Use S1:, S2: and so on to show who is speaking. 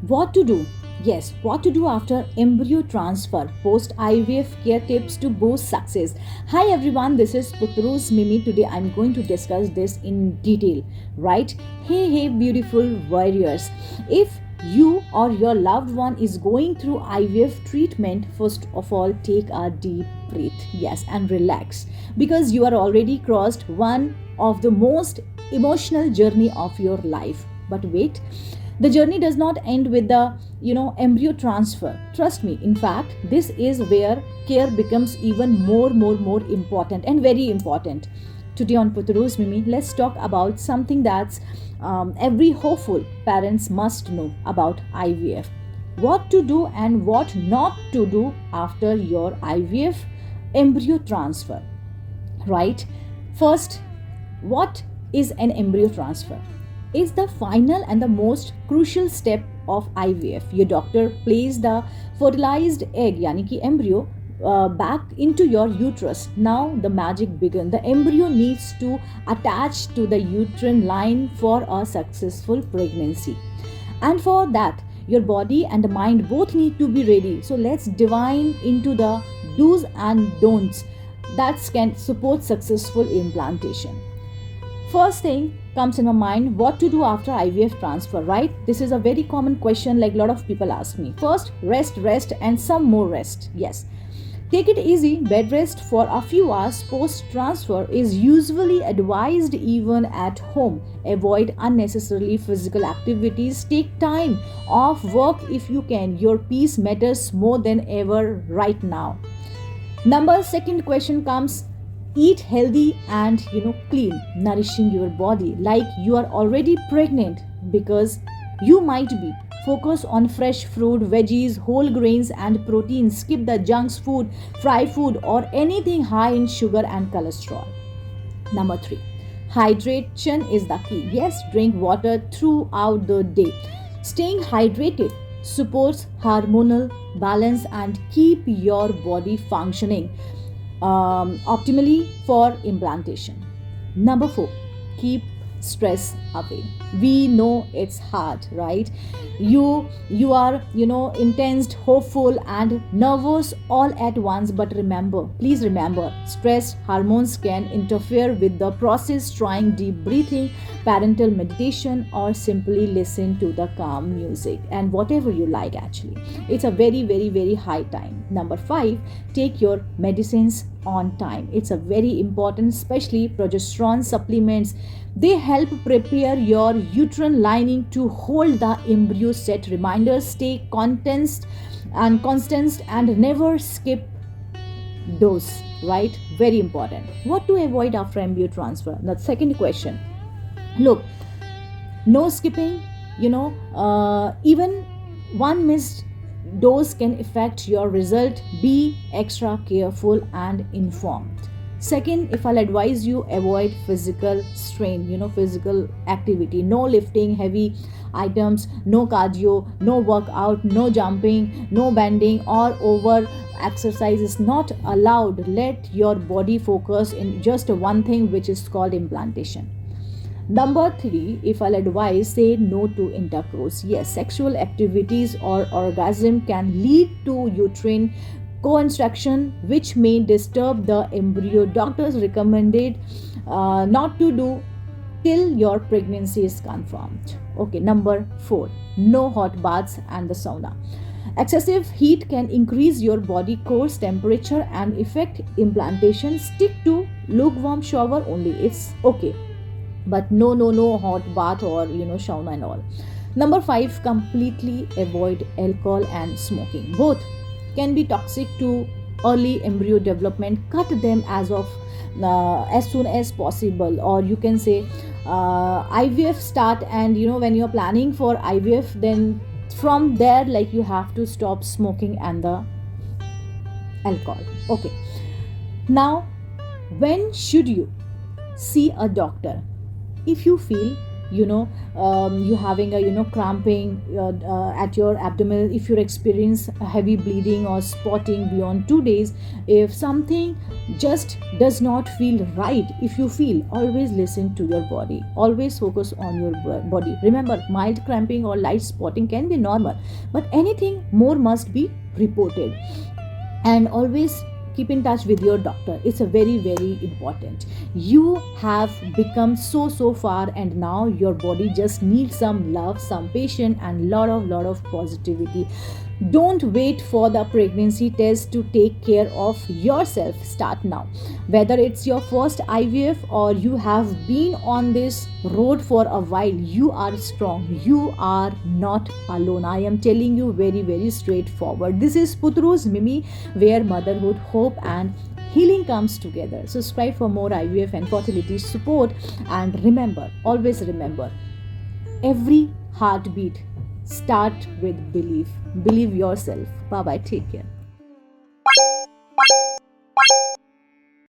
S1: What to do? Yes, what to do after embryo transfer, post IVF care tips to boost success. Hi everyone, this is Putrus Mimi. Today I'm going to discuss this in detail, right? Hey, beautiful warriors. If you or your loved one is going through IVF treatment, first of all, take a deep breath, yes, and relax because you are already crossed one of the most emotional journey of your life. But wait, the journey does not end with the embryo transfer. Trust me, in fact, this is where care becomes even more important and very important. Today on Puturu's Mimi, let's talk about something that's every hopeful parents must know about IVF. What to do and what not to do after your IVF embryo transfer, right? First, what is an embryo transfer? Is the final and the most crucial step of IVF. Your doctor places the fertilized egg, yani ki embryo, back into your uterus. Now the magic begins. The embryo needs to attach to the uterine line for a successful pregnancy. And for that, your body and the mind both need to be ready. So let's divine into the do's and don'ts that can support successful implantation. First thing comes in my mind, what to do after IVF transfer, right? This is a very common question, like a lot of people ask me. First, rest, and some more rest. Yes. Take it easy. Bed rest for a few hours post transfer is usually advised even at home. Avoid unnecessarily physical activities. Take time off work if you can. Your peace matters more than ever right now. Second question comes, eat healthy and clean, nourishing your body like you are already pregnant, because you might be. Focus on fresh fruit, veggies, whole grains and proteins. Skip the junk food, fried food or anything high in sugar and cholesterol. 3, hydration is the key. Yes, drink water throughout the day. Staying hydrated supports hormonal balance and keep your body functioning optimally for implantation. 4, keep stress away. We know it's hard, right? You are intense, hopeful and nervous all at once, but please remember, stress hormones can interfere with the process. Trying deep breathing, parental meditation or simply listen to the calm music and whatever you like, actually it's a very high time. 5, take your medicines on time. It's a very important, especially progesterone supplements. They help prepare your uterine lining to hold the embryo. Set reminders, stay constant and never skip dose, right? Very important. What to avoid after embryo transfer? The second question. Look, no skipping, even one missed dose can affect your result. Be extra careful and informed. Second, if I'll advise you, avoid physical strain, physical activity. No lifting heavy items, no cardio, no workout, no jumping, no bending or over exercise is not allowed. Let your body focus in just one thing, which is called implantation. 3, if I'll advise, say no to intercourse. Yes, sexual activities or orgasm can lead to uterine co-instruction, which may disturb the embryo. Doctors recommended not to do till your pregnancy is confirmed. Okay, 4, no hot baths and the sauna. Excessive heat can increase your body core's temperature and affect implantation. Stick to lukewarm shower only. It's okay, but no hot bath or sauna and all. 5, completely avoid alcohol and smoking. Both can be toxic to early embryo development. Cut them as soon as possible, or you can say IVF start, and when you're planning for IVF, then from there, like, you have to stop smoking and the alcohol. Okay, now when should you see a doctor? If you feel you having a cramping at your abdomen, if you experience heavy bleeding or spotting beyond 2 days, if something just does not feel right, if you feel, always listen to your body, always focus on your body. Remember, mild cramping or light spotting can be normal, but anything more must be reported. And always keep in touch with your doctor, it's a very very important. You have become so far, and now your body just needs some love, some patience, and lot of positivity. Don't wait for the pregnancy test to take care of yourself. Start now. Whether it's your first IVF or you have been on this road for a while, you are strong, you are not alone. I am telling you very very straightforward. This is Putru's Mimi, where motherhood, hope, and healing comes together. Subscribe for more IVF and fertility support. And remember, always remember, every heartbeat start with belief. Believe yourself. Bye bye, take care.